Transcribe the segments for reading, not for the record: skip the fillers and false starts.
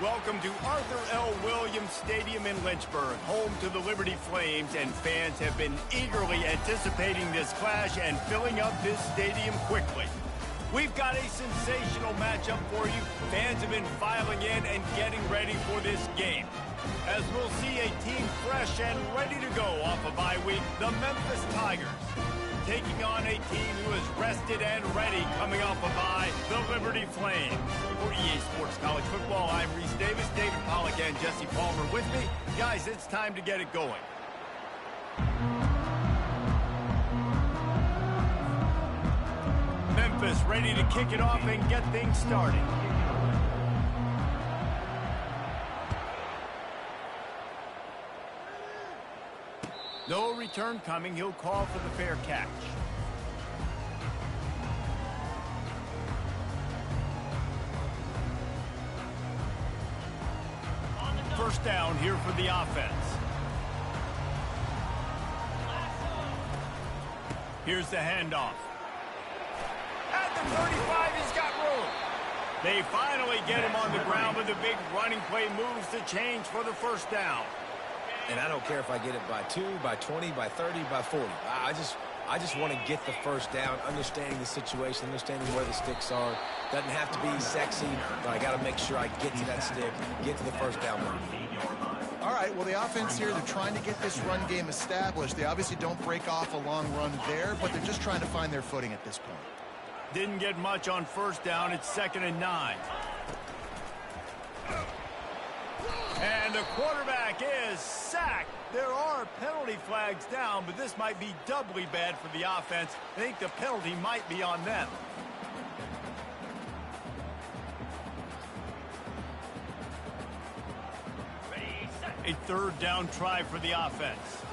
Welcome to Arthur L. Williams Stadium in Lynchburg, home to the Liberty Flames, and fans have been eagerly anticipating this clash and filling up this stadium quickly. We've got a sensational matchup for you. Fans have been filing in and getting ready for this game. As we'll see a team fresh and ready to go off a bye week, the Memphis Tigers. Taking on a team who is rested and ready coming off a bye, the Liberty Flames. For EA Sports College Football, I'm Reese Davis, David Pollack, and Jesse Palmer with me. Guys, it's time to get it going. Memphis ready to kick it off and get things started. No return coming. He'll call for the fair catch. First down here for the offense. Here's the handoff. At the 35, he's got room. They finally get him on the ground, but the big running play moves the change for the first down. And I don't care if I get it by 2, by 20, by 30, by 40. I just want to get the first down, understanding the situation, understanding where the sticks are. Doesn't have to be sexy, but I got to make sure I get to that stick, get to the first down line. All right, well, the offense here, they're trying to get this run game established. They obviously don't break off a long run there, but they're just trying to find their footing at this point. Didn't get much on first down. It's 2nd and 9. And the quarterback is sacked. There are penalty flags down, but this might be doubly bad for the offense. I think the penalty might be on them. A 3rd down try for the offense.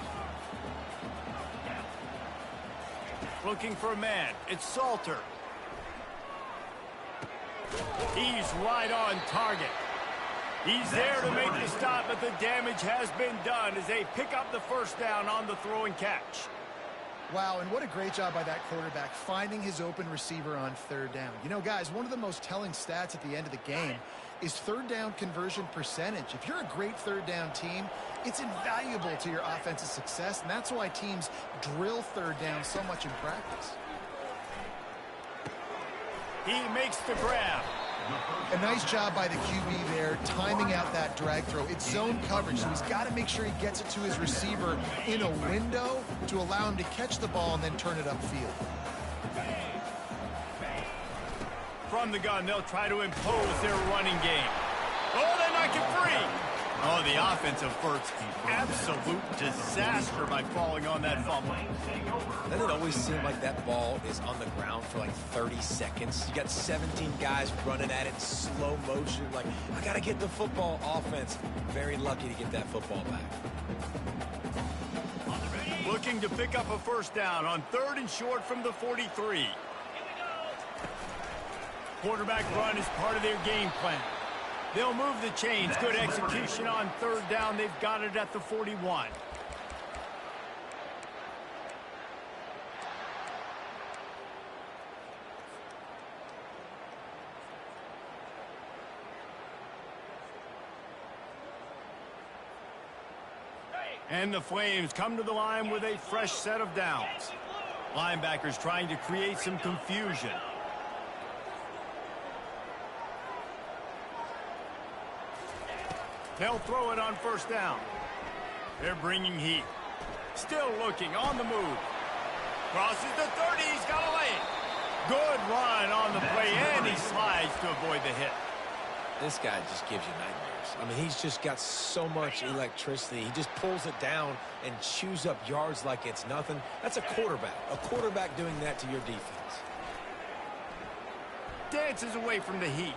Looking for a man. It's Salter. He's right on target. He's there to make the stop, but the damage has been done as they pick up the first down on the throw and catch. Wow, and what a great job by that quarterback, finding his open receiver on 3rd down. You know, guys, one of the most telling stats at the end of the game is 3rd down conversion percentage. If you're a great 3rd down team, it's invaluable to your offensive success, and that's why teams drill 3rd down so much in practice. He makes the grab. A nice job by the QB there, timing out that drag throw. It's zone coverage, so he's got to make sure he gets it to his receiver in a window to allow him to catch the ball and then turn it upfield. From the gun, they'll try to impose their running game. Oh, they knock it free. Oh, the offensive effort's absolute disaster by falling on that fumble. Doesn't it always seem like that ball is on the ground for like 30 seconds? You got 17 guys running at it in slow motion. Like, I got to get the football. Offense, very lucky to get that football back. Looking to pick up a first down on 3rd and short from the 43. Quarterback run is part of their game plan. They'll move the chains. Good execution on 3rd down. They've got it at the 41. And the Flames come to the line with a fresh set of downs. Linebackers trying to create some confusion. They'll throw it on 1st down. They're bringing heat. Still looking on the move. Crosses the 30. He's got a lane. Good run on the play, and he slides to avoid the hit. This guy just gives you nightmares. I mean, he's just got so much electricity. He just pulls it down and chews up yards like it's nothing. That's a quarterback. A quarterback doing that to your defense. Dances away from the heat.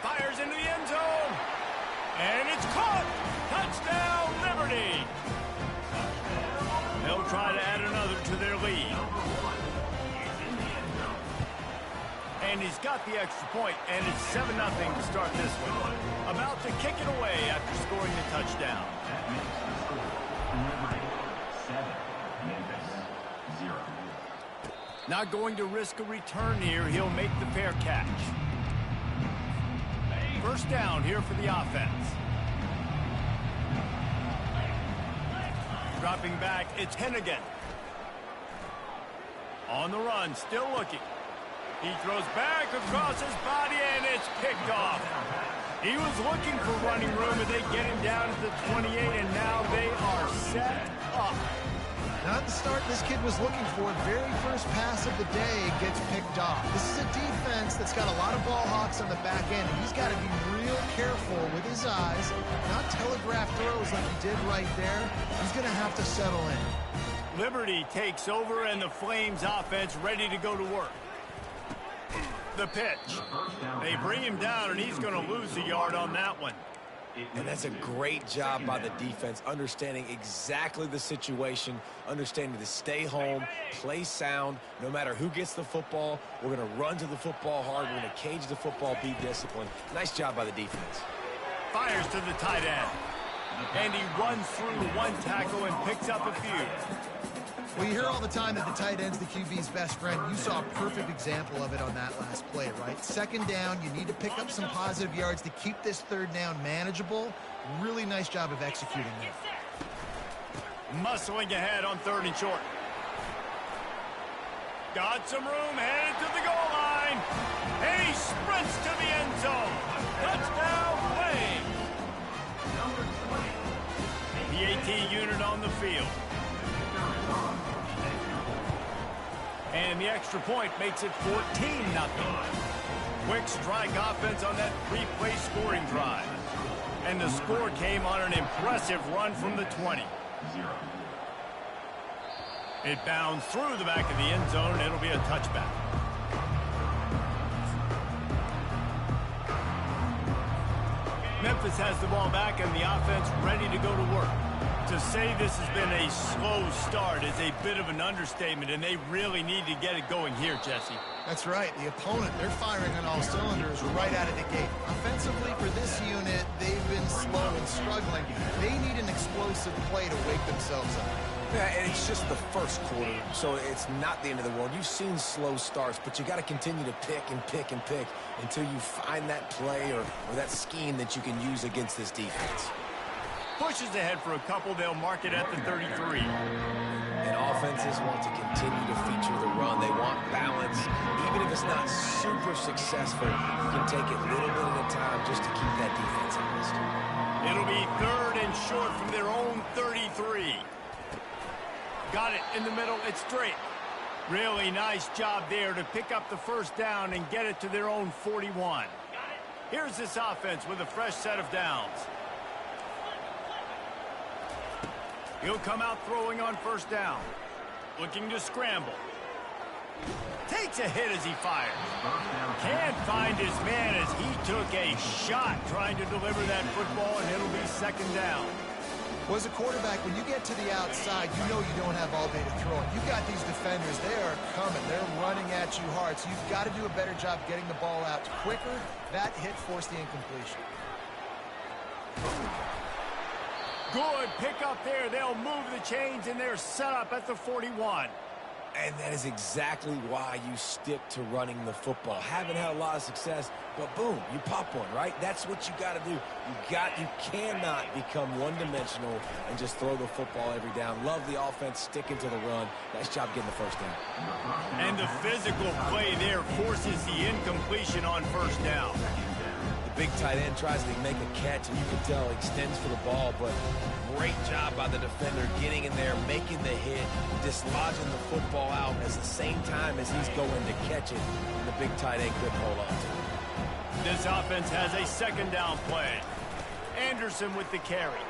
Fires into the end zone. And it's caught! Touchdown, Liberty! They'll try to add another to their lead. And he's got the extra point, and it's 7-0 to start this one. About to kick it away after scoring the touchdown. Not going to risk a return here. He'll make the fair catch. First down here for the offense. Dropping back, it's Hennigan. On the run, still looking. He throws back across his body, and it's picked off. He was looking for running room, and they get him down at the 28, and now they are set up. Not the start this kid was looking for. Very first pass of the day gets picked off. This is a defense that's got a lot of ball hawks on the back end, and he's got to be real careful with his eyes, not telegraph throws like he did right there. He's going to have to settle in. Liberty takes over, and the Flames offense ready to go to work. The pitch. They bring him down, and he's going to lose a yard on that one. And that's a great job by the defense, understanding exactly the situation, understanding to stay home, play sound. No matter who gets the football, we're going to run to the football hard. We're going to cage the football, be disciplined. Nice job by the defense. Fires to the tight end. And he runs through one tackle and picks up a few. Well, you hear all the time that the tight end's the QB's best friend. You saw a perfect example of it on that last play, right? Second down, you need to pick up some positive yards to keep this third down manageable. Really nice job of executing there. Muscling ahead on 3rd and short. Got some room, headed to the goal line. And he sprints to the end zone. Touchdown, Flames. The AT unit on the field. And the extra point makes it 14-0. Quick strike offense on that 3-play scoring drive. And the score came on an impressive run from the 20. It bounds through the back of the end zone, and it'll be a touchback. Memphis has the ball back, and the offense ready to go to work. To say this has been a slow start is a bit of an understatement, and they really need to get it going here, Jesse. That's right. The opponent, they're firing on all cylinders right out of the gate. Offensively, for this unit, they've been slow and struggling. They need an explosive play to wake themselves up. Yeah, and it's just the first quarter, so it's not the end of the world. You've seen slow starts, but you got to continue to pick and pick and pick until you find that play or that scheme that you can use against this defense. Pushes ahead for a couple. They'll mark it at the 33. And offenses want to continue to feature the run. They want balance. Even if it's not super successful, you can take it little bit at a time just to keep that defense honest. It'll be 3rd and short from their own 33. Got it in the middle. It's straight. Really nice job there to pick up the first down and get it to their own 41. Here's this offense with a fresh set of downs. He'll come out throwing on first down. Looking to scramble. Takes a hit as he fires. Can't find his man as he took a shot trying to deliver that football, and it'll be 2nd down. Well, as a quarterback, when you get to the outside, you know you don't have all day to throw it. You've got these defenders. They are coming. They're running at you hard, so you've got to do a better job getting the ball out quicker. That hit forced the incompletion. Good pick up there. They'll move the chains, and they're set up at the 41. And that is exactly why you stick to running the football. Haven't had a lot of success, but boom, you pop one, right? That's what you got to do. You cannot become one-dimensional and just throw the football every down. Love the offense sticking to the run. Nice job getting the first down. And the physical play there forces the incompletion on first down. Big tight end tries to make a catch, and you can tell he extends for the ball, but great job by the defender getting in there, making the hit, dislodging the football out at the same time as he's going to catch it, and the big tight end couldn't hold on to it. This offense has a 2nd down play. Anderson with the carry.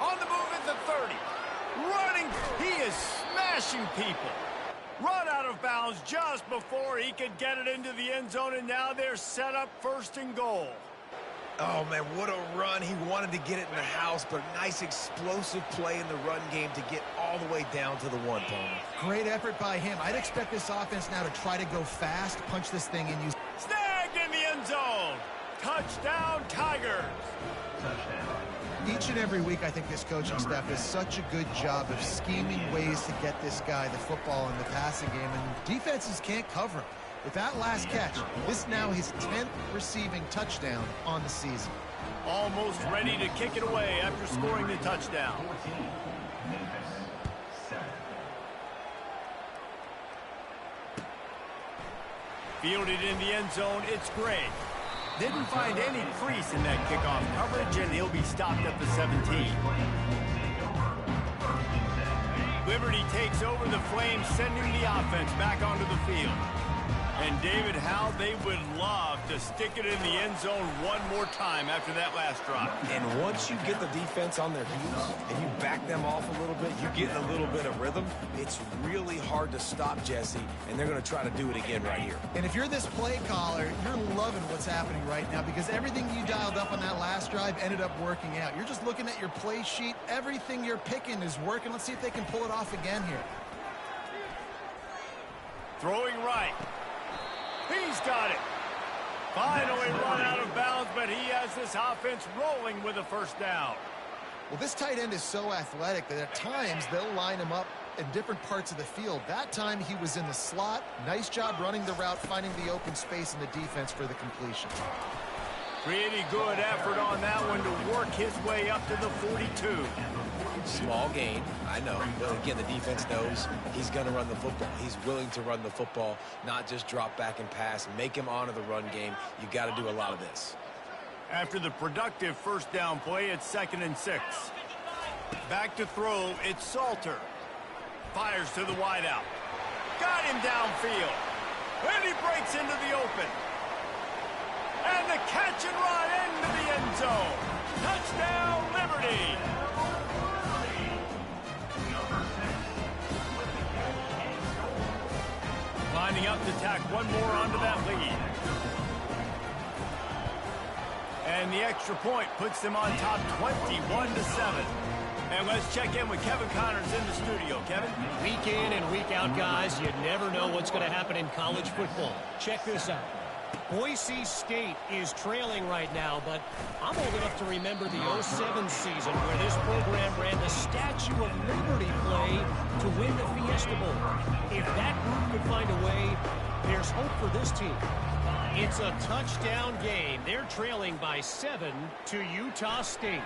On the move at the 30. Running. He is smashing people. Run out of bounds just before he could get it into the end zone, and now they're set up 1st and goal. Oh, man, what a run. He wanted to get it in the house, but a nice explosive play in the run game to get all the way down to the 1, Tony. Great effort by him. I'd expect this offense now to try to go fast, punch this thing in. Snagged in the end zone. Touchdown, Tigers. Each and every week, I think this coaching staff does such a good job of scheming ways to get this guy the football in the passing game, and defenses can't cover him. With that last catch, this now his 10th receiving touchdown on the season. Almost ready to kick it away after scoring the touchdown. Fielded in the end zone, it's Gray. Didn't find any crease in that kickoff coverage, and he'll be stopped at the 17. Liberty takes over the Flames, sending the offense back onto the field. And David, how they would love to stick it in the end zone one more time after that last drive. And once you get the defense on their heels and you back them off a little bit, you get a little bit of rhythm, it's really hard to stop Jesse, and they're going to try to do it again right here. And if you're this play caller, you're loving what's happening right now because everything you dialed up on that last drive ended up working out. You're just looking at your play sheet. Everything you're picking is working. Let's see if they can pull it off again here. Throwing right. He's got it. Finally run out of bounds, but he has this offense rolling with a first down. Well, this tight end is so athletic that at times they'll line him up in different parts of the field. That time he was in the slot. Nice job running the route, finding the open space in the defense for the completion. Pretty good effort on that one to work his way up to the 42. Small gain, I know. But again, the defense knows he's going to run the football. He's willing to run the football, not just drop back and pass, make him honor the run game. You got to do a lot of this. After the productive first down play, it's 2nd and 6. Back to throw, it's Salter. Fires to the wideout. Got him downfield. And he breaks into the open. And the catch and run into the end zone. Touchdown, Liberty. Lining up to tack one more onto that lead. And the extra point puts them on top 21-7. And let's check in with Kevin Connors in the studio. Kevin? Week in and week out, guys, you never know what's going to happen in college football. Check this out. Boise State is trailing right now, but I'm old enough to remember the 07 season where this program ran the Statue of Liberty play to win the Fiesta Bowl. If that group could find a way, there's hope for this team. It's a touchdown game. They're trailing by 7 to Utah State.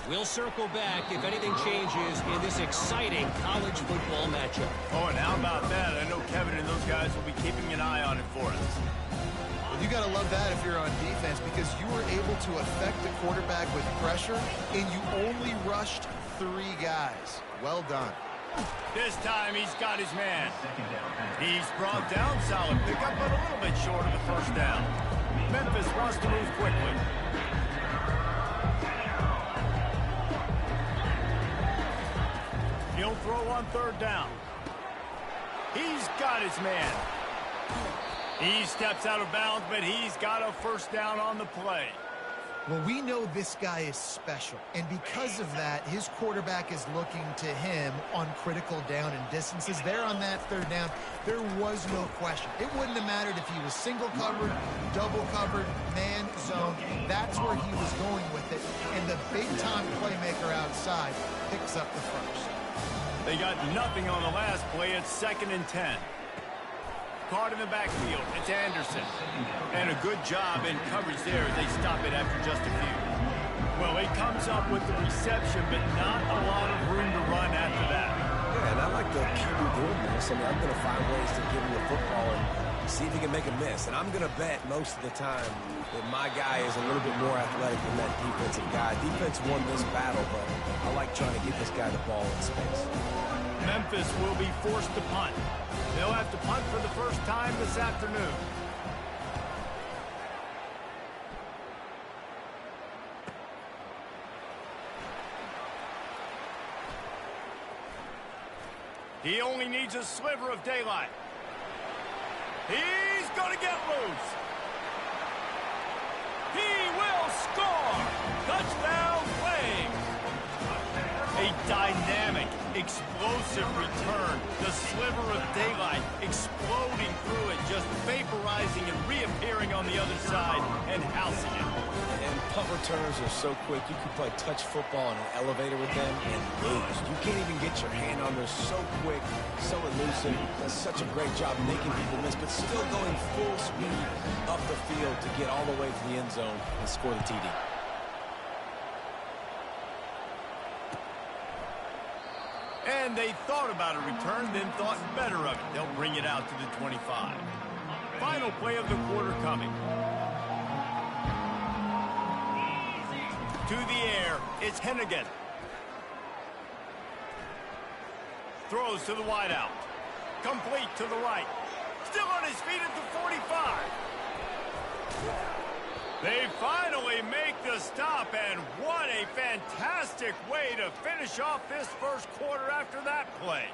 We'll circle back if anything changes in this exciting college football matchup. Oh, and how about that? I know Kevin and those guys will be keeping an eye on it for us. You got to love that if you're on defense because you were able to affect the quarterback with pressure and you only rushed 3 guys. Well done. This time he's got his man. He's brought down, solid pickup, but a little bit short of the first down. Memphis wants to move quickly. He'll throw on 3rd down. He's got his man. He steps out of bounds, but he's got a first down on the play. Well, we know this guy is special, and because of that, his quarterback is looking to him on critical down and distances. There on that 3rd down, there was no question. It wouldn't have mattered if he was single covered, double covered, man zone. That's where he was going with it, and the big-time playmaker outside picks up the first. They got nothing on the last play. It's 2nd and 10. Caught in the backfield. It's Anderson. And a good job in coverage there as they stop it after just a few. Well, he comes up with the reception, but not a lot of room to run after that. Yeah, and I like the QB doing this. I mean, I'm going to find ways to give him the football and see if he can make a miss. And I'm going to bet most of the time that my guy is a little bit more athletic than that defensive guy. Defense won this battle, but I like trying to get this guy the ball in space. Memphis will be forced to punt. They'll have to punt for the first time this afternoon. He only needs a sliver of daylight. He's going to get loose. He will score. Touchdown, Flames. A dynamic, explosive return. The sliver of daylight exploding through it, just vaporizing and reappearing on the other side and housing it. And punt returns are so quick. You can play touch football in an elevator with them and lose. You can't even get your hand on there so quick, so elusive, does such a great job making people miss, but still going full speed up the field to get all the way to the end zone and score the TD. And they thought about a return, then thought better of it. They'll bring it out to the 25. Final play of the quarter coming. To the air, it's Hennigan. Throws to the wideout. Complete to the right. Still on his feet at the 45. They finally make the stop, and what a fantastic way to finish off this first quarter after that play.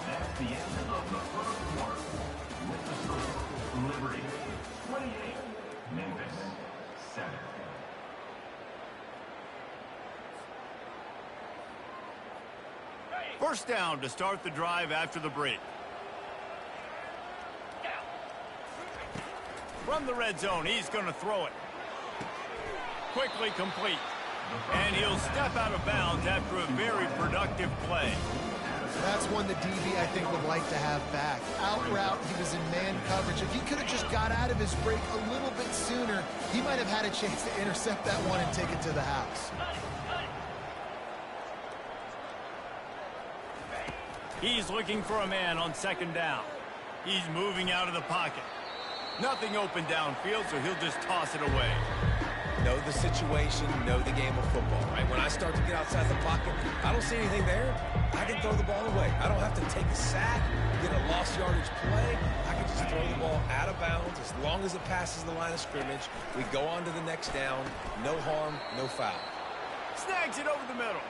That's the end of the first quarter. With the score, Liberty 28, Memphis 7. First down to start the drive after the break. From the red zone, he's going to throw it. Quickly complete. And he'll step out of bounds after a very productive play. That's one the DB, I think, would like to have back. Out route, he was in man coverage. If he could have just got out of his break a little bit sooner, he might have had a chance to intercept that one and take it to the house. He's looking for a man on second down. He's moving out of the pocket. Nothing open downfield, so he'll just toss it away. Know the situation, know the game of football, right? When I start to get outside the pocket, I don't see anything there. I can throw the ball away. I don't have to take a sack, get a lost yardage play. I can just throw the ball out of bounds as long as it passes the line of scrimmage. We go on to the next down. No harm, no foul. Snags it over the middle.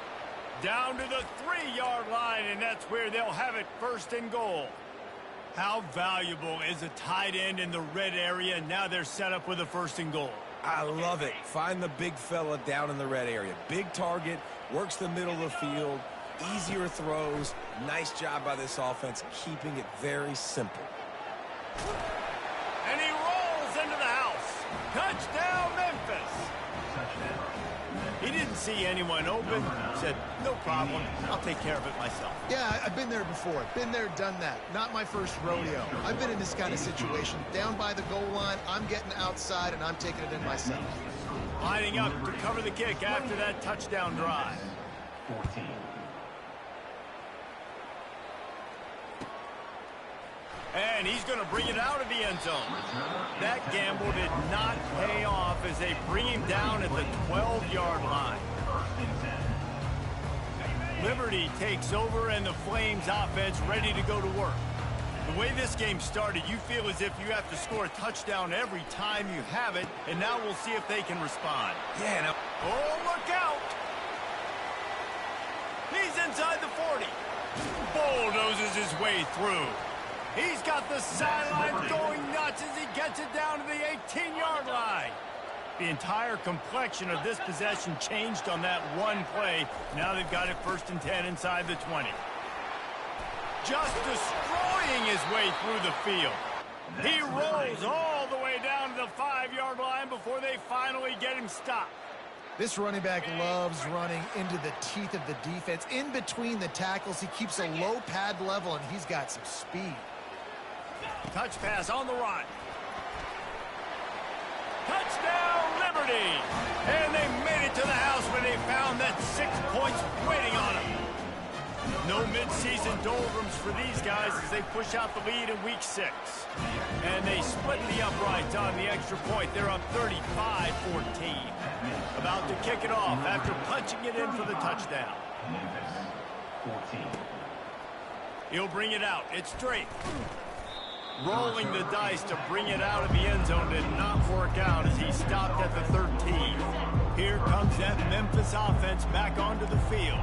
Down to the 3-yard line, and that's where they'll have it first and goal. How valuable is a tight end in the red area? Now they're set up with a first and goal. I love it. Find the big fella down in the red area. Big target, works the middle of the field, easier throws. Nice job by this offense, keeping it very simple. And he rolls into the house. Touchdown, Memphis. He didn't see anyone open. Said, no problem. I'll take care of it myself. Yeah, I've been there before. Been there, done that. Not my first rodeo. I've been in this kind of situation. Down by the goal line, I'm getting outside, and I'm taking it in myself. Lining up to cover the kick after that touchdown drive. 14. And he's going to bring it out of the end zone. That gamble did not pay off as they bring him down at the 12-yard line. Liberty takes over, and the Flames offense ready to go to work. The way this game started, you feel as if you have to score a touchdown every time you have it, and now we'll see if they can respond. Yeah, now. Oh, look out! He's inside the 40. Bulldozes his way through. He's got the sideline going nuts as he gets it down to the 18-yard line. The entire complexion of this possession changed on that one play. Now they've got it first and 10 inside the 20. Just destroying his way through the field. He rolls all the way down to the 5-yard line before they finally get him stopped. This running back loves running into the teeth of the defense. In between the tackles, he keeps a low pad level, and he's got some speed. Touch pass on the run. Touchdown, Liberty! And they made it to the house when they found that 6 points waiting on them. No midseason doldrums for these guys as they push out the lead in week 6. And they split the uprights on the extra point. They're up 35-14. About to kick it off after punching it in for the touchdown. 14. He'll bring it out. It's straight. Rolling the dice to bring it out of the end zone did not work out as he stopped at the 13. Here comes that Memphis offense back onto the field.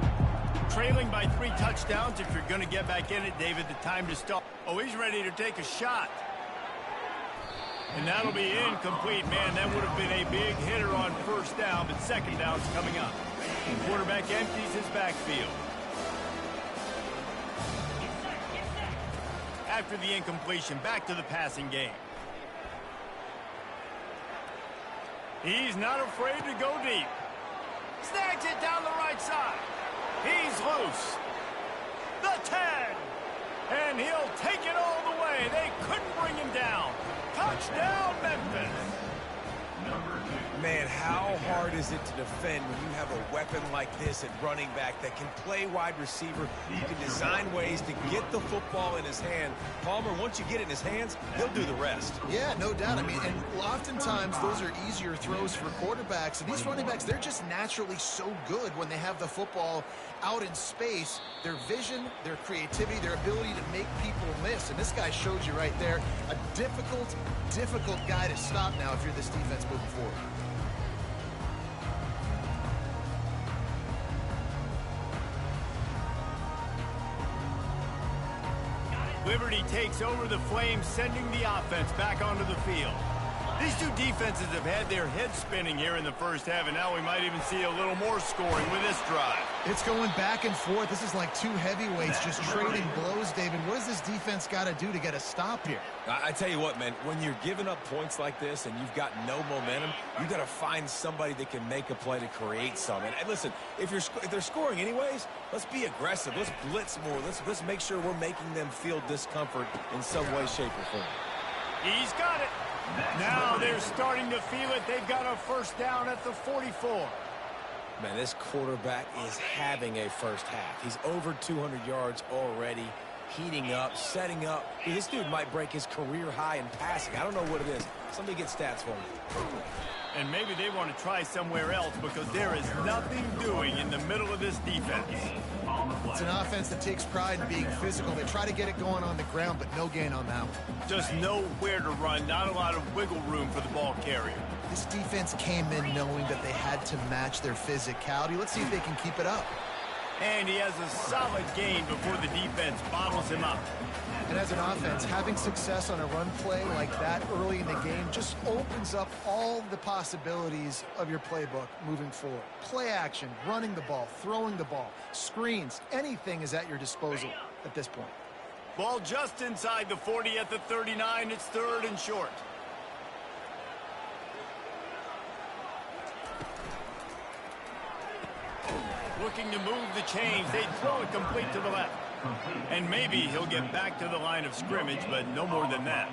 Trailing by 3 touchdowns. If you're going to get back in it, David, the time to start. Oh, he's ready to take a shot. And that'll be incomplete. Man, that would have been a big hitter on first down, but second down's coming up. The quarterback empties his backfield. After the incompletion, back to the passing game. He's not afraid to go deep. Snags it down the right side. He's loose. and he'll take it all the way. They couldn't bring him down. Touchdown, Memphis. Man, how hard is it to defend when you have a weapon like this at running back that can play wide receiver? You can design ways to get the football in his hand. Palmer, once you get it in his hands, he'll do the rest. Yeah, no doubt. I mean, and oftentimes those are easier throws for quarterbacks. And these running backs, they're just naturally so good when they have the football out in space. Their vision, their creativity, their ability to make people miss. And this guy showed you right there, a difficult guy to stop now if you're this defense moving forward. Liberty takes over the Flames, sending the offense back onto the field. These two defenses have had their heads spinning here in the first half, and now we might even see a little more scoring with this drive. It's going back and forth. This is like two heavyweights just trading blows, David. What does this defense got to do to get a stop here? I tell you what, man, when you're giving up points like this and you've got no momentum, you got to find somebody that can make a play to create something. And listen, if they're scoring anyways, let's be aggressive. Let's blitz more. Let's make sure we're making them feel discomfort in some way, shape, or form. He's got it. Now they're starting to feel it. They've got a first down at the 44. Man, this quarterback is having a first half. He's over 200 yards already, heating up, setting up. This dude might break his career high in passing. I don't know what it is. Somebody get stats for me. And maybe they want to try somewhere else because there is nothing doing in the middle of this defense. It's an offense that takes pride in being physical. They try to get it going on the ground, but no gain on that one. Just nowhere to run, not a lot of wiggle room for the ball carrier. This defense came in knowing that they had to match their physicality. Let's see if they can keep it up. And he has a solid gain before the defense bottles him up. And as an offense, having success on a run play like that early in the game just opens up all the possibilities of your playbook moving forward. Play action, running the ball, throwing the ball, screens, anything is at your disposal at this point. Ball just inside the 40 at the 39. It's third and short. Looking to move the chains. They throw it complete to the left. And maybe he'll get back to the line of scrimmage, but no more than that.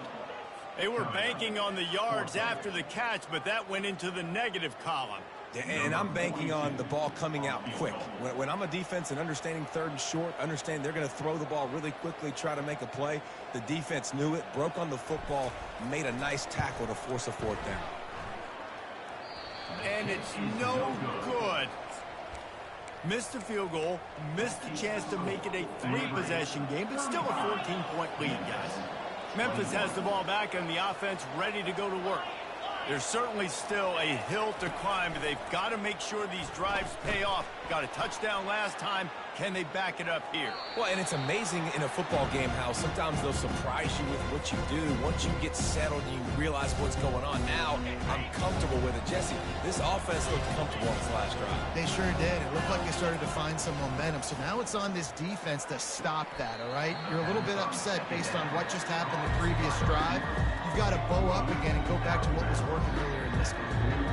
They were banking on the yards after the catch, but that went into the negative column. And I'm banking on the ball coming out quick. When I'm a defense and understanding third and short, understand they're going to throw the ball really quickly, try to make a play. The defense knew it, broke on the football, made a nice tackle to force a fourth down. And it's no good. Missed the field goal, missed the chance to make it a three-possession game, but still a 14-point lead, guys. Memphis has the ball back and the offense ready to go to work. There's certainly still a hill to climb, but they've got to make sure these drives pay off. Got a touchdown last time. Can they back it up here? Well, and it's amazing in a football game how sometimes they'll surprise you with what you do. Once you get settled and you realize what's going on, now I'm comfortable with it. Jesse, this offense looked comfortable on this last drive. They sure did. It looked like they started to find some momentum. So now it's on this defense to stop that, all right? You're a little bit upset based on what just happened the previous drive. You've got to bow up again and go back to what was working earlier in this game.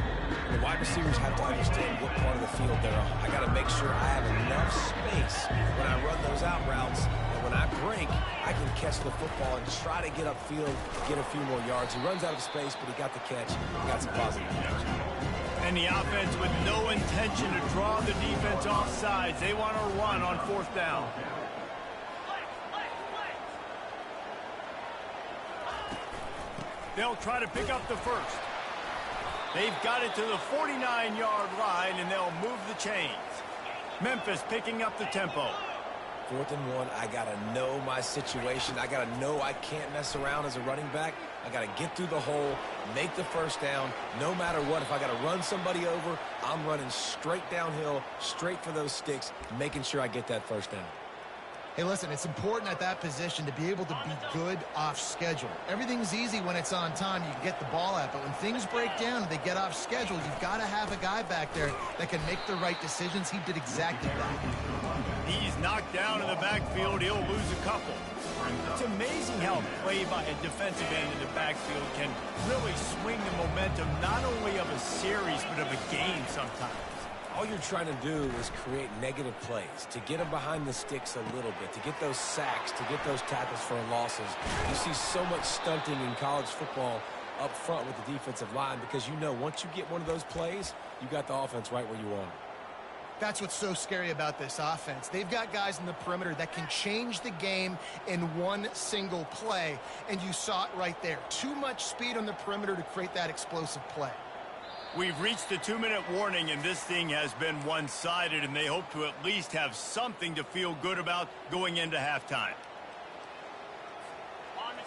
The wide receivers have to understand what part of the field they're on. I got to make sure I have enough space when I run those out routes. And when I break, I can catch the football and try to get upfield, get a few more yards. He runs out of space, but he got the catch. He got some positive yards. And the offense with no intention to draw the defense off sides. They want to run on fourth down. They'll try to pick up the first. They've got it to the 49-yard line, and they'll move the chains. Memphis picking up the tempo. 4th and 1, I got to know my situation. I got to know I can't mess around as a running back. I got to get through the hole, make the first down. No matter what, if I got to run somebody over, I'm running straight downhill, straight for those sticks, making sure I get that first down. Hey, listen, it's important at that position to be able to be good off schedule. Everything's easy when it's on time. You can get the ball out, but when things break down and they get off schedule, you've got to have a guy back there that can make the right decisions. He did exactly that. He's knocked down in the backfield. He'll lose a couple. It's amazing how play by a defensive end in the backfield can really swing the momentum not only of a series but of a game sometimes. all you're trying to do is create negative plays, to get them behind the sticks a little bit, to get those sacks, to get those tackles for losses. You see so much stunting in college football up front with the defensive line because you know once you get one of those plays, you got the offense right where you want it. That's what's so scary about this offense. They've got guys in the perimeter that can change the game in one single play, and you saw it right there. Too much speed on the perimeter to create that explosive play. We've reached the 2-minute warning, and this thing has been one-sided, and they hope to at least have something to feel good about going into halftime.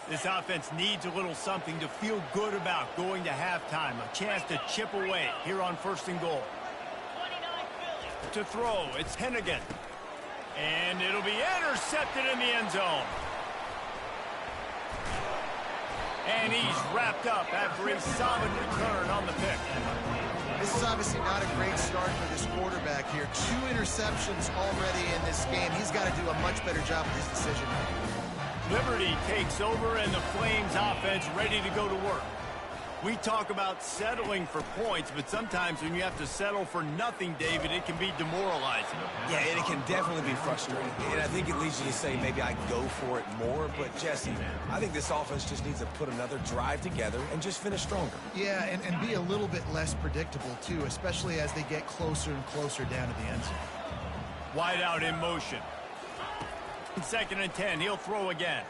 This offense needs a little something to feel good about going to halftime, a chance to chip away here on 1st and goal. To throw, it's Hennigan. And it'll be intercepted in the end zone. And he's wrapped up after a solid return on the pick. This is obviously not a great start for this quarterback here. 2 interceptions already in this game. He's got to do a much better job with his decision making. Liberty takes over and the Flames offense ready to go to work. We talk about settling for points, but sometimes when you have to settle for nothing, David, it can be demoralizing. Yeah, and it can definitely be frustrating. And I think it leads you to say maybe I go for it more. But, Jesse, I think this offense just needs to put another drive together and just finish stronger. Yeah, and be a little bit less predictable, too, especially as they get closer and closer down to the end zone. Wide out in motion. 2nd and 10, he'll throw again.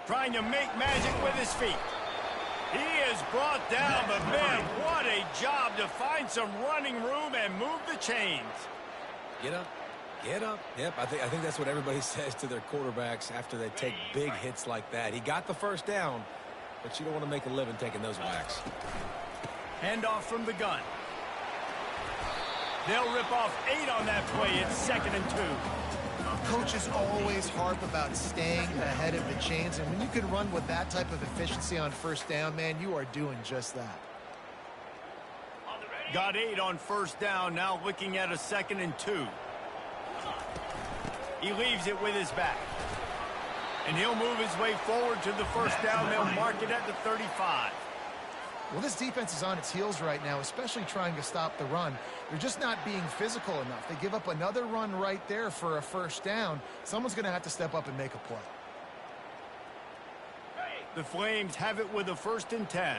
Trying to make magic with his feet. He is brought down, but man, what a job to find some running room and move the chains. Get up. Get up. Yep, I think that's what everybody says to their quarterbacks after they take big hits like that. He got the 1st down, but you don't want to make a living taking those whacks. Handoff from the gun. They'll rip off 8 on that play. It's 2nd and 2. Coaches always harp about staying ahead of the chains, and when you can run with that type of efficiency on 1st down, man, you are doing just that. Got 8 on 1st down, now looking at a 2nd and 2. He leaves it with his back. And he'll move his way forward to the 1st down. They'll mark it at the 35. Well, this defense is on its heels right now, especially trying to stop the run. They're just not being physical enough. They give up another run right there for a 1st down. Someone's going to have to step up and make a play. The Flames have it with a 1st and 10.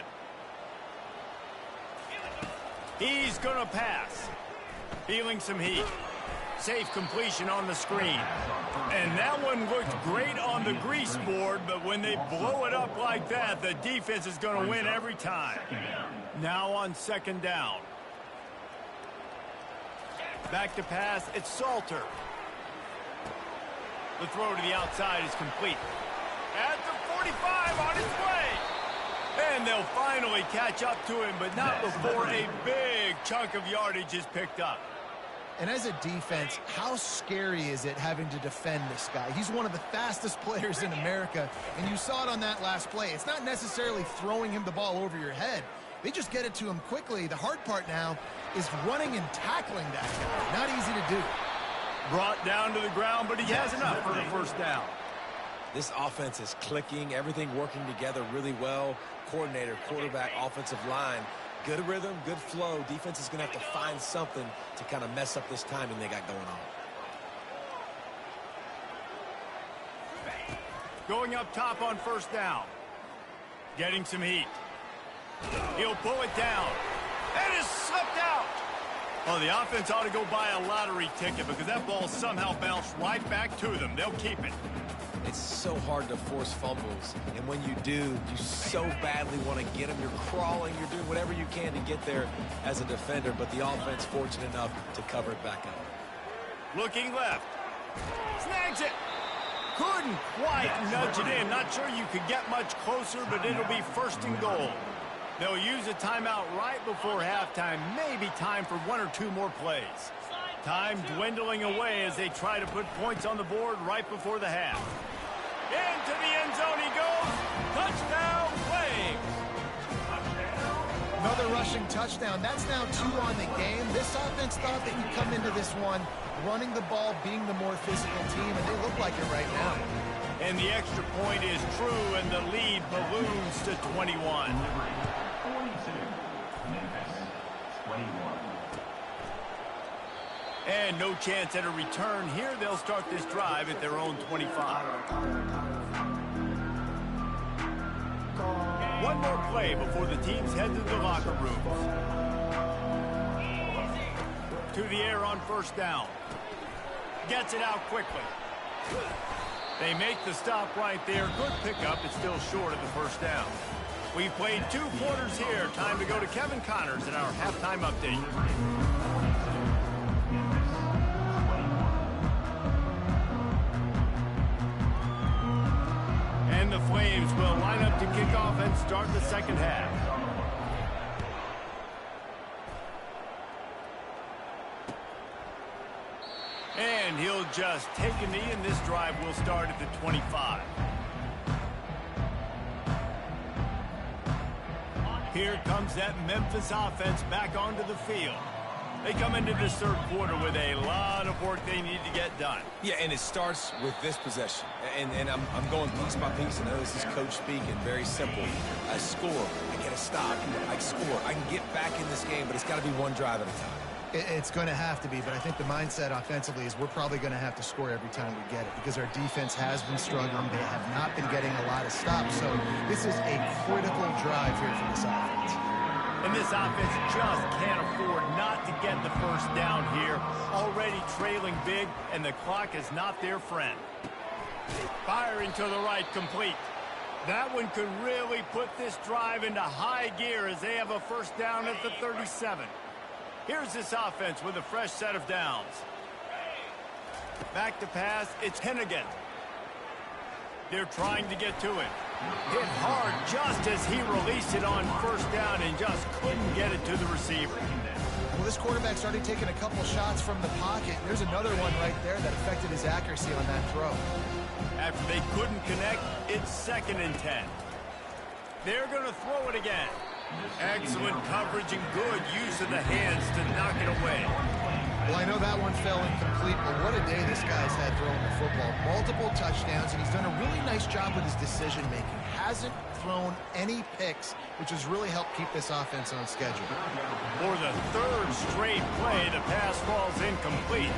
He's going to pass. Feeling some heat. Safe completion on the screen. And that one looked great on the grease board, but when they blow it up like that, the defense is going to win every time. Now on 2nd down. Back to pass, it's Salter. The throw to the outside is complete. At the 45 on his way. And they'll finally catch up to him, but not before a big chunk of yardage is picked up. And as a defense, how scary is it having to defend this guy? He's one of the fastest players in America, and you saw it on that last play. It's not necessarily throwing him the ball over your head. They just get it to him quickly. The hard part now is running and tackling that guy. Not easy to do. Brought down to the ground, but he has enough for the 1st down. This offense is clicking, everything working together really well. Coordinator, quarterback, offensive line. Good rhythm, good flow. Defense is going to have to find something to kind of mess up this timing they got going on. Going up top on 1st down. Getting some heat. He'll pull it down. And it's slipped out. Oh, the offense ought to go buy a lottery ticket because that ball somehow bounced right back to them. They'll keep it. It's so hard to force fumbles, and when you do, you so badly want to get them. You're crawling, you're doing whatever you can to get there as a defender, but the offense fortunate enough to cover it back up. Looking left. Snags it. Couldn't quite nudge it in. Not sure you could get much closer, but it'll be 1st and goal. They'll use a timeout right before halftime. Maybe time for 1 or 2 more plays. Time dwindling away as they try to put points on the board right before the half. Into the end zone he goes. Touchdown, Flames. Another rushing touchdown. That's now 2 on the game. This offense thought that you'd come into this one running the ball, being the more physical team, and they look like it right now. And the extra point is true, and the lead balloons to 21. 42, Memphis, 21. And no chance at a return here. They'll start this drive at their own 25. One more play before the teams head to the locker rooms. To the air on first down. Gets it out quickly. They make the stop right there. Good pickup. It's still short of the first down. We've played 2 quarters here. Time to go to Kevin Connors in our halftime update. And the Flames will line up to kick off and start the second half. And he'll just take a knee, and this drive will start at the 25. Here comes that Memphis offense back onto the field. They come into this third quarter with a lot of work they need to get done. Yeah, and it starts with this possession. And I'm going piece by piece. I know this is coach speaking, very simple. I score, I get a stop, I score. I can get back in this game, but it's got to be one drive at a time. It's going to have to be, but I think the mindset offensively is we're probably going to have to score every time we get it because our defense has been struggling. They have not been getting a lot of stops, so this is a critical drive here for this offense. And this offense just can't afford not to get the first down here. Already trailing big, and the clock is not their friend. Firing to the right, complete. That one could really put this drive into high gear as they have a first down at the 37. Here's this offense with a fresh set of downs. Back to pass, it's Hennigan. They're trying to get to it. Hit hard just as he released it on first down and just couldn't get it to the receiver. Well, this quarterback started taking a couple shots from the pocket. There's another one right there that affected his accuracy on that throw. After they couldn't connect, it's 2nd and 10. They're going to throw it again. Excellent coverage and good use of the hands to knock it away. Well, I know that one fell incomplete, but what a day this guy's had throwing the football. Multiple touchdowns, and he's done a really nice job with his decision-making. Hasn't thrown any picks, which has really helped keep this offense on schedule. For the 3rd straight play, the pass falls incomplete.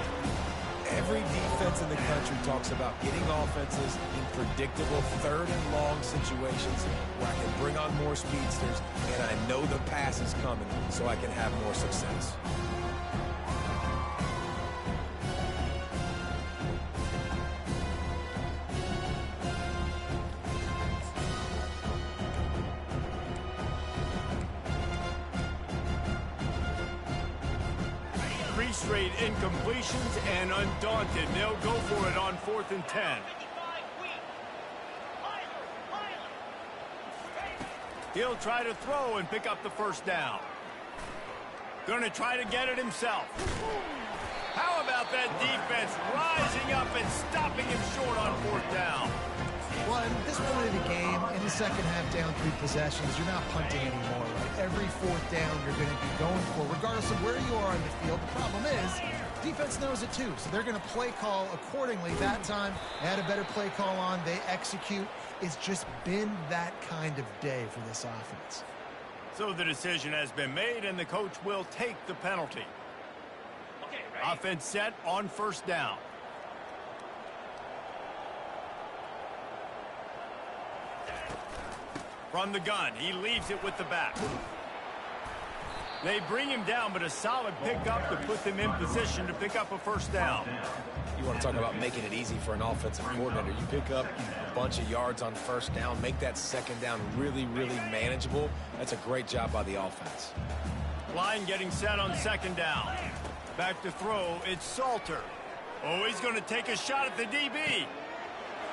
Every defense in the country talks about getting offenses in predictable 3rd and long situations where I can bring on more speedsters, and I know the pass is coming, so I can have more success. Straight incompletions, and undaunted, they'll go for it on 4th and 10. He'll try to throw and pick up the first down. Gonna try to get it himself. How about that defense rising up and stopping him short on 4th down? Well, at this point of the game, in the second half, down 3 possessions, you're not punting anymore, right? Every 4th down you're going to be going for, regardless of where you are on the field. The problem is, defense knows it too, so they're going to play call accordingly. That time, they had a better play call on. They execute. It's just been that kind of day for this offense. So the decision has been made, and the coach will take the penalty. Offense set on first down. From the gun, he leaves it with the back. They bring him down, but a solid pickup to put them in position to pick up a first down. You want to talk about making it easy for an offensive coordinator. You pick up a bunch of yards on first down, make that second down really, really manageable. That's a great job by the offense. Line getting set on second down. Back to throw, it's Salter. Oh, he's going to take a shot at the DB.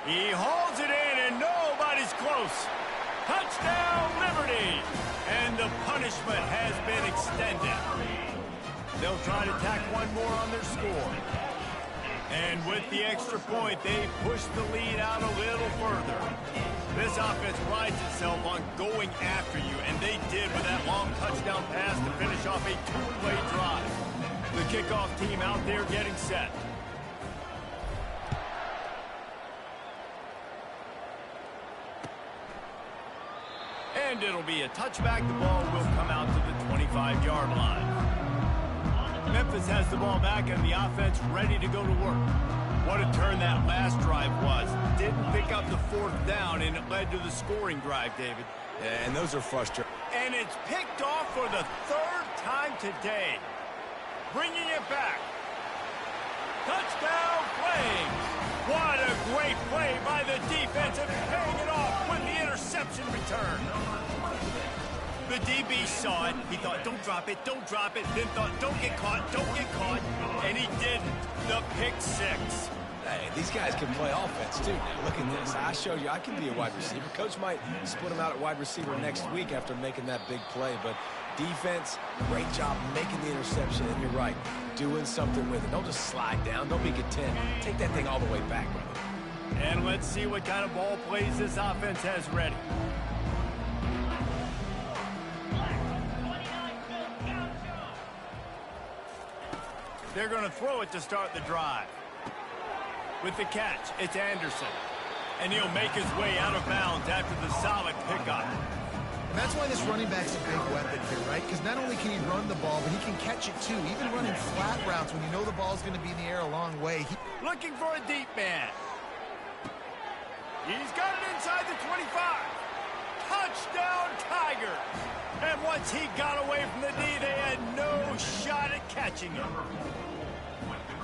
He hauls it in, and nobody's close. Touchdown, Liberty! And the punishment has been extended. They'll try to tack one more on their score. And with the extra point, they push the lead out a little further. This offense prides itself on going after you, and they did with that long touchdown pass to finish off a 2-play drive. The kickoff team out there getting set. And it'll be a touchback. The ball will come out to the 25-yard line. Memphis has the ball back and the offense ready to go to work. What a turn that last drive was. Didn't pick up the fourth down, and it led to the scoring drive, David. Yeah, and those are frustrating. And it's picked off for the third time today. Bringing it back. Touchdown Flames. What a great play by the defense and paying it off with the interception return. The DB saw it. He thought, don't drop it, then thought, don't get caught, and he didn't. The pick six. Hey, these guys can play offense, too. Now, look at this. I showed you I can be a wide receiver. Coach might split him out at wide receiver next week after making that big play, but defense, great job making the interception, and you're right, doing something with it. Don't just slide down. Don't be content. Take that thing all the way back, brother. And let's see what kind of ball plays this offense has ready. They're going to throw it to start the drive. With the catch, it's Anderson. And he'll make his way out of bounds after the solid pickup. And that's why this running back's a big weapon here, right? Because not only can he run the ball, but he can catch it too. Even running flat routes when you know the ball's going to be in the air a long way. Looking for a deep man. He's got it inside the 25. Touchdown Tigers. And once he got away from the D, they had no shot at catching him.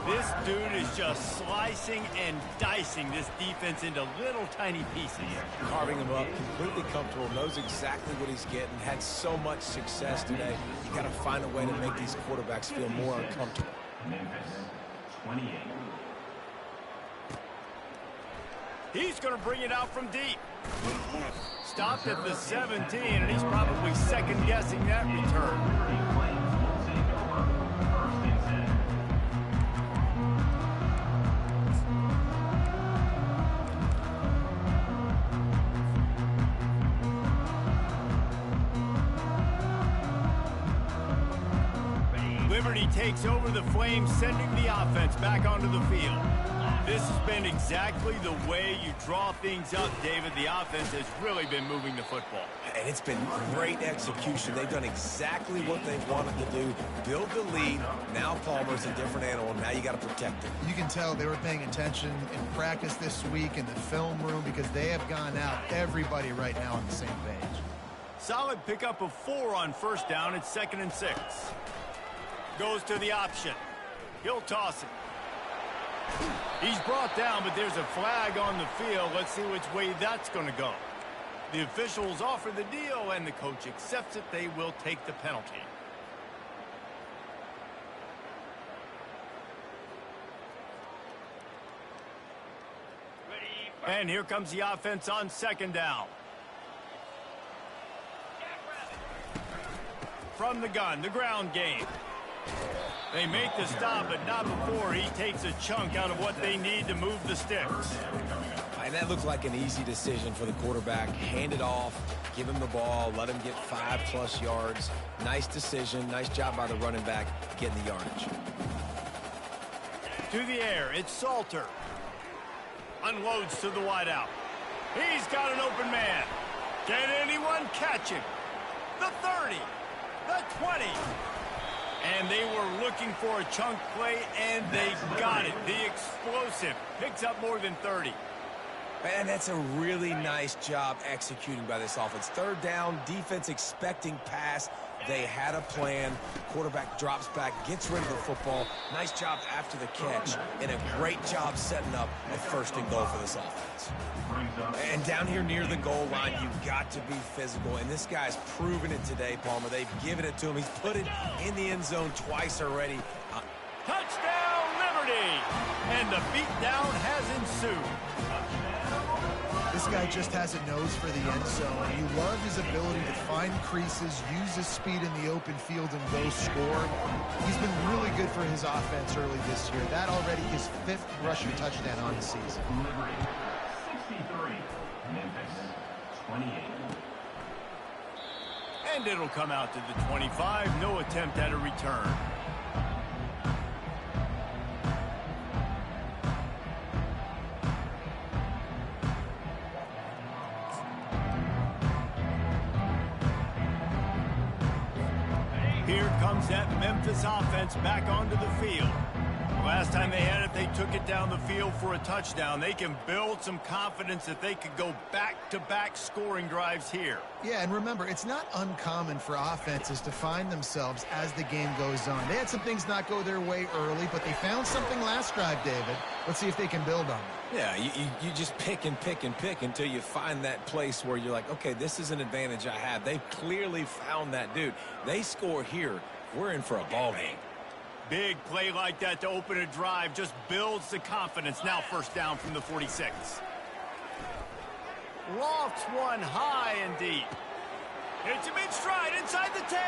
This dude is just slicing and dicing this defense into little tiny pieces. Carving him up, completely comfortable, knows exactly what he's getting, had so much success today. You got to find a way to make these quarterbacks feel more uncomfortable. Memphis, 28. He's going to bring it out from deep. Stopped at the 17, and he's probably second-guessing that return. Liberty takes over the Flames, sending the offense back onto the field. This has been exactly the way you draw things up, David. The offense has really been moving the football. And it's been great execution. They've done exactly what they've wanted to do. Build the lead. Now Palmer's a different animal. Now you got to protect him. You can tell they were paying attention in practice this week in the film room because they have gone out, everybody right now on the same page. Solid pickup of 4 on first down. It's 2nd and 6. Goes to the option. He'll toss it. He's brought down, but there's a flag on the field. Let's see which way that's going to go. The officials offer the deal, and the coach accepts it. They will take the penalty. And here comes the offense on 2nd down. From the gun, the ground game. They make the stop, but not before he takes a chunk out of what they need to move the sticks. And that looked like an easy decision for the quarterback. Hand it off, give him the ball, let him get 5+ yards. Nice decision. Nice job by the running back getting the yardage. To the air, it's Salter. Unloads to the wideout. He's got an open man. Can anyone catch him? The 30, the 20. And they were looking for a chunk play, and they got it. The explosive picks up more than 30. And that's a really nice job executing by this offense. 3rd down, defense expecting pass. They had a plan. Quarterback drops back, gets rid of the football. Nice job after the catch, and a great job setting up a 1st and goal for this offense. And down here near the goal line, you've got to be physical, and this guy's proven it today, Palmer. They've given it to him. He's put it in the end zone twice already. Touchdown, Liberty! And the beatdown has ensued. This guy just has a nose for the end zone. You love his ability to find creases, use his speed in the open field, and go score. He's been really good for his offense early this year. That already his 5th rushing touchdown on the season. 63. Memphis, 28. And it'll come out to the 25. No attempt at a return. Here comes that Memphis offense back onto the field. Last time they had it, they took it down the field for a touchdown. They can build some confidence that they could go back-to-back scoring drives here. Yeah, and remember, it's not uncommon for offenses to find themselves as the game goes on. They had some things not go their way early, but they found something last drive, David. Let's see if they can build on it. Yeah, you just pick and pick and pick until you find that place where you're like, okay, this is an advantage I have. They've clearly found that, dude. They score here, we're in for a ball game. Big play like that to open a drive just builds the confidence. Now first down from the 46. Lofts one high and deep. Hits him in stride inside the 10.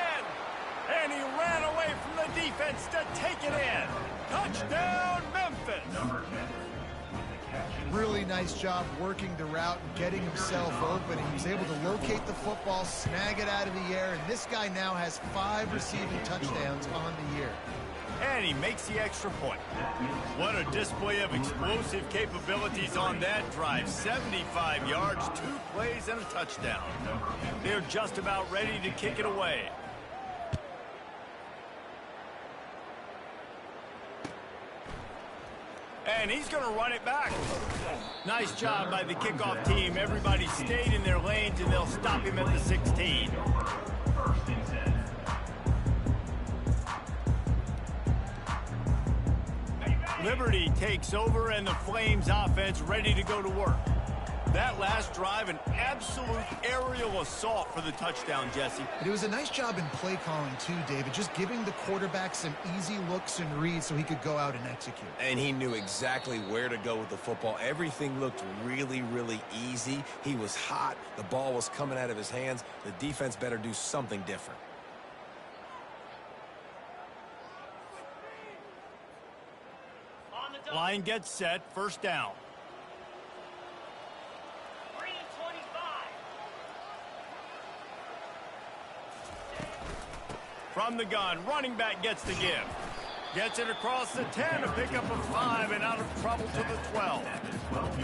And he ran away from the defense to take it in. Touchdown, Memphis. Number 10 with the catch. Really nice job working the route and getting himself open. He was able to locate the football, snag it out of the air, and this guy now has 5 receiving touchdowns on the year. And he makes the extra point. What a display of explosive capabilities on that drive. 75 yards, 2 plays, and a touchdown. They're just about ready to kick it away. And he's going to run it back. Nice job by the kickoff team. Everybody stayed in their lanes, and they'll stop him at the 16. First and 10. Liberty takes over, and the Flames offense ready to go to work. That last drive, an absolute aerial assault for the touchdown, Jesse. It was a nice job in play calling, too, David, just giving the quarterback some easy looks and reads so he could go out and execute. And he knew exactly where to go with the football. Everything looked really, really easy. He was hot. The ball was coming out of his hands. The defense better do something different. Line gets set, first down. From the gun, running back gets the give. Gets it across the 10 to pick up a 5 and out of trouble to the 12.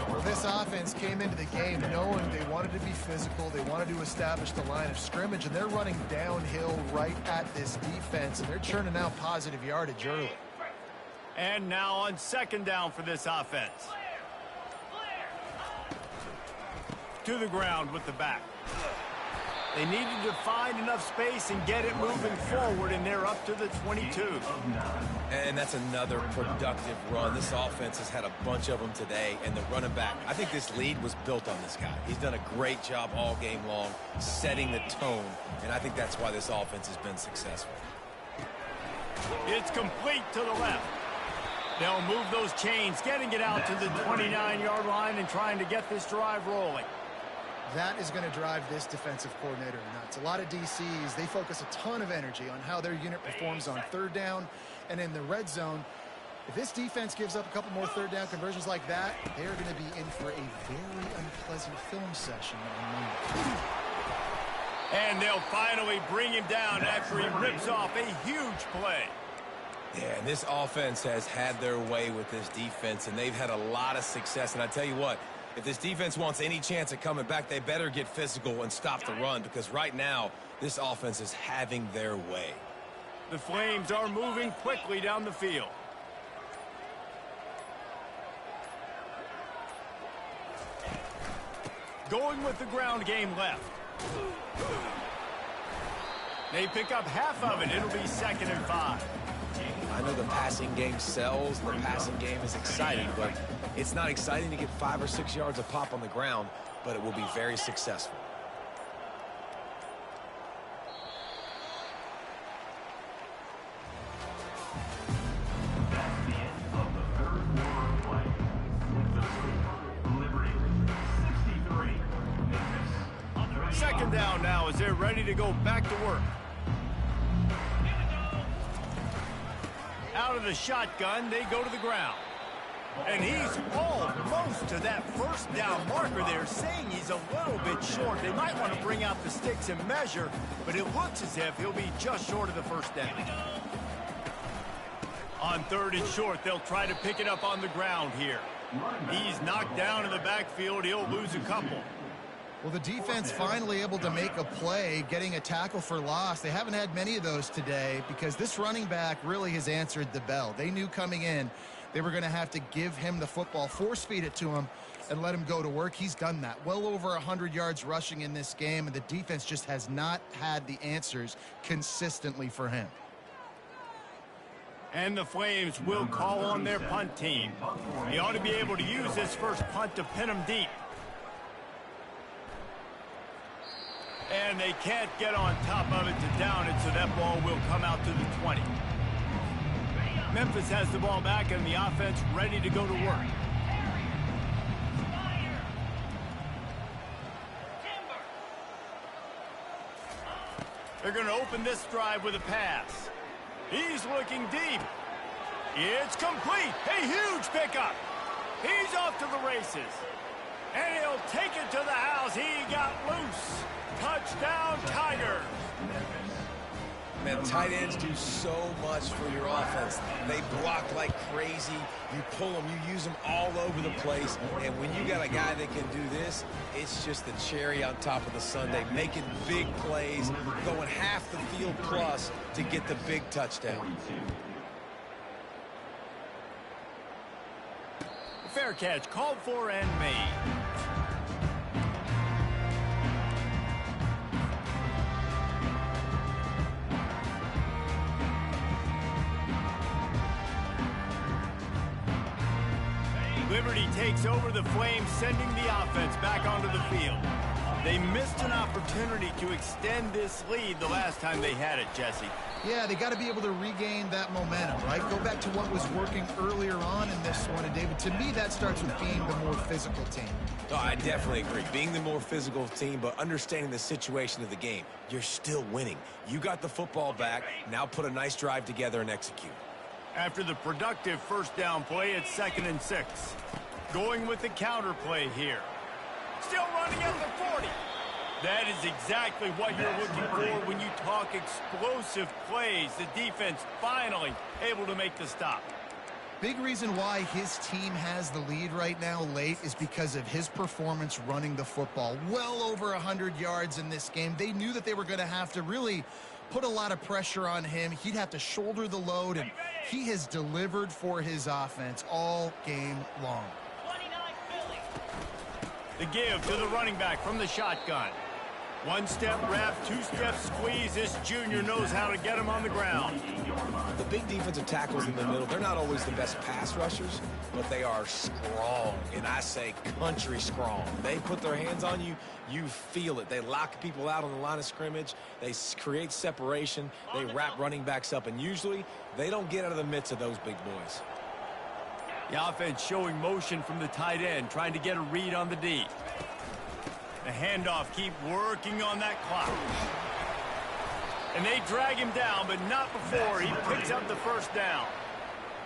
Well, this offense came into the game knowing they wanted to be physical, they wanted to establish the line of scrimmage, and they're running downhill right at this defense, and they're churning out positive yardage early. And now on second down for this offense. To the ground with the back. They needed to find enough space and get it moving forward, and they're up to the 22. And that's another productive run. This offense has had a bunch of them today, and the running back, I think this lead was built on this guy. He's done a great job all game long, setting the tone, and I think that's why this offense has been successful. It's complete to the left. They'll move those chains, getting it out to the 29-yard line and trying to get this drive rolling. That is going to drive this defensive coordinator nuts. A lot of DCs, they focus a ton of energy on how their unit performs on third down and in the red zone. If this defense gives up a couple more third down conversions like that, they're going to be in for a very unpleasant film session on Monday. And they'll finally bring him down after he rips off a huge play. Yeah, and this offense has had their way with this defense, and they've had a lot of success. And I tell you what, if this defense wants any chance at coming back, they better get physical and stop the run, because right now, this offense is having their way. The Flames are moving quickly down the field. Going with the ground game left. They pick up half of it. It'll be 2nd and 5. I know the passing game sells, the passing game is exciting, but it's not exciting to get 5 or 6 yards of pop on the ground, but it will be very successful. That's the end of the third quarter of play. With the score, Liberty 63, Memphis 30. 2nd down now as they're ready to go back to work. Out of the shotgun, they go to the ground. And he's almost to that first down marker there, saying he's a little bit short. They might want to bring out the sticks and measure, but it looks as if he'll be just short of the first down. On 3rd and short, they'll try to pick it up on the ground here. He's knocked down in the backfield. He'll lose a couple. Well, the defense finally able to make a play, getting a tackle for loss. They haven't had many of those today because this running back really has answered the bell. They knew coming in they were going to have to give him the football, force feed it to him, and let him go to work. He's done that. Well over 100 yards rushing in this game, and the defense just has not had the answers consistently for him. And the Flames will call on their punt team. They ought to be able to use this first punt to pin them deep. And they can't get on top of it to down it, so that ball will come out to the 20. Memphis has the ball back and the offense ready to go to work. They're going to open this drive with a pass. He's looking deep. It's complete. A huge pickup. He's off to the races. And he'll take it to the house. He got loose. Touchdown, Tigers. Man, tight ends do so much for your offense. They block like crazy. You pull them, you use them all over the place. And when you got a guy that can do this, it's just the cherry on top of the sundae, making big plays, going half the field plus to get the big touchdown. Fair catch, called for and made. Liberty takes over the Flames, sending the offense back onto the field. They missed an opportunity to extend this lead the last time they had it, Jesse. Yeah, they got to be able to regain that momentum, right? Go back to what was working earlier on in this one. And, David, to me, that starts with being the more physical team. Oh, I definitely agree. Being the more physical team, but understanding the situation of the game. You're still winning. You got the football back. Now put a nice drive together and execute. After the productive first down play, it's 2nd and 6. Going with the counter play here. Still running at the 40. That is exactly what you're looking for when you talk explosive plays. The defense finally able to make the stop. Big reason why his team has the lead right now late is because of his performance running the football. Well over 100 yards in this game. They knew that they were going to have to really put a lot of pressure on him. He'd have to shoulder the load, and he has delivered for his offense all game long. The give to the running back from the shotgun. One-step wrap, two-step squeeze. This junior knows how to get him on the ground. The big defensive tackles in the middle, they're not always the best pass rushers, but they are strong, and I say country strong. They put their hands on you, you feel it. They lock people out on the line of scrimmage. They create separation. They wrap running backs up, and usually they don't get out of the midst of those big boys. The offense showing motion from the tight end, trying to get a read on the D. The handoff, keep working on that clock. And they drag him down, but not before he picks up the first down.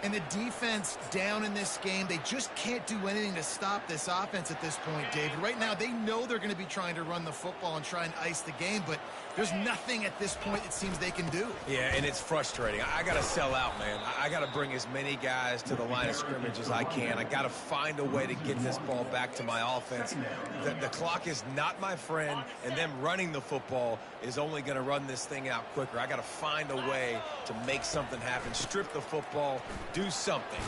And the defense down in this game, they just can't do anything to stop this offense at this point, David. Right now, they know they're going to be trying to run the football and try and ice the game, but there's nothing at this point it seems they can do. Yeah, and it's frustrating. I got to sell out, man. I got to bring as many guys to the line of scrimmage as I can. I got to find a way to get this ball back to my offense. The clock is not my friend, and them running the football is only going to run this thing out quicker. I got to find a way to make something happen, strip the football, do something.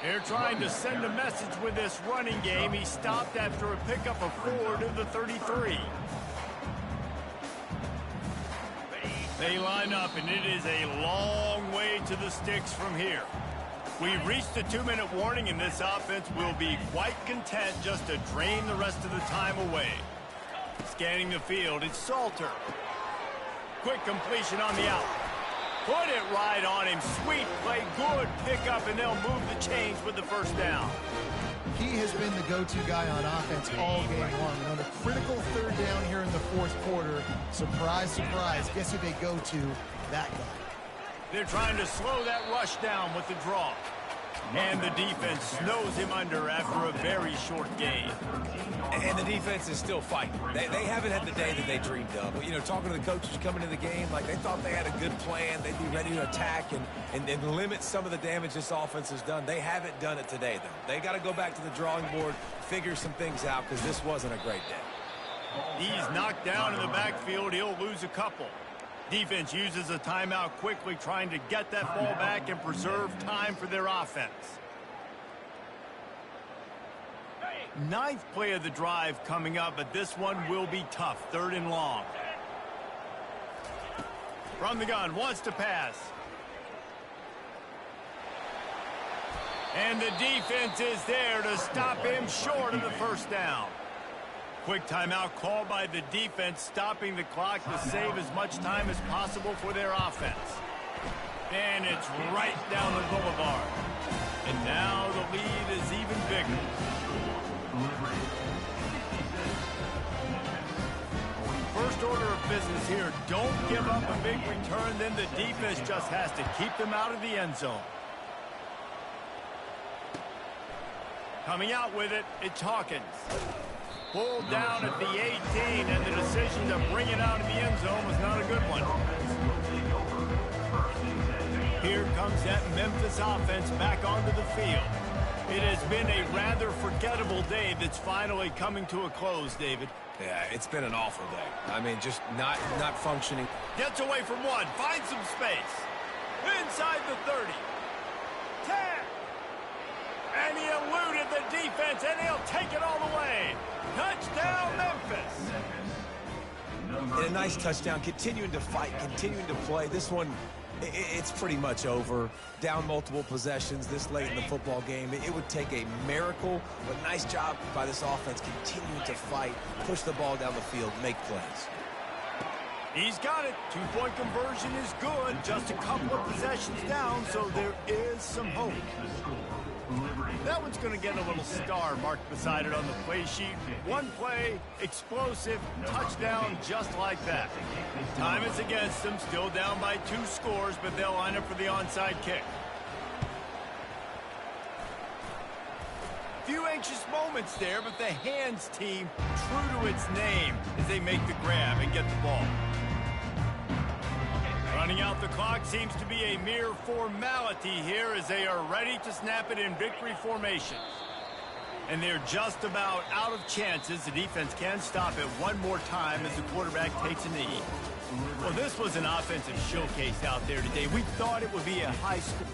They're trying to send a message with this running game. He stopped after a pickup of 4 to the 33. They line up, and it is a long way to the sticks from here. We've reached the 2-minute warning, and this offense will be quite content just to drain the rest of the time away. Scanning the field, it's Salter. Quick completion on the out. Put it right on him. Sweet play, good pickup, and they'll move the chains with the first down. He has been the go-to guy on offense all game long. And on a critical third down here in the fourth quarter, surprise, surprise, guess who they go to? That guy. They're trying to slow that rush down with the draw. And the defense snows him under after a very short game. And the defense is still fighting. They haven't had the day that they dreamed of. But, you know, talking to the coaches coming into the game, like they thought they had a good plan. They'd be ready to attack and limit some of the damage this offense has done. They haven't done it today, though. They got to go back to the drawing board, figure some things out, because this wasn't a great day. He's knocked down in the backfield. He'll lose a couple. Defense uses a timeout quickly, trying to get that ball back and preserve time for their offense. Ninth play of the drive coming up, but this one will be tough. 3rd and long. From the gun, wants to pass. And the defense is there to stop him short of the first down. Quick timeout called by the defense, stopping the clock to save as much time as possible for their offense. And it's right down the boulevard. And now the lead is even bigger. First order of business here, don't give up a big return, then the defense just has to keep them out of the end zone. Coming out with it, it's Hawkins. Pulled down at the 18, and the decision to bring it out of the end zone was not a good one. Here comes that Memphis offense back onto the field. It has been a rather forgettable day that's finally coming to a close, David. Yeah, it's been an awful day. I mean, just not functioning. Gets away from one, finds some space. Inside the 30. 10. And he eluded the defense, and he'll take it all the way. Touchdown, Memphis. And a nice touchdown, continuing to fight, continuing to play. This one, it's pretty much over. Down multiple possessions this late in the football game. It would take a miracle, but nice job by this offense continuing to fight, push the ball down the field, make plays. He's got it. 2-point conversion is good. Just a couple of possessions down, so there is some hope. That one's going to get a little star marked beside it on the play sheet. One play, explosive, touchdown just like that. Time is against them, still down by 2 scores, but they'll line up for the onside kick. Few anxious moments there, but the hands team true to its name as they make the grab and get the ball. Running out the clock seems to be a mere formality here as they are ready to snap it in victory formation. And they're just about out of chances. The defense can stop it one more time as the quarterback takes a knee. Well, this was an offensive showcase out there today. We thought it would be a high score.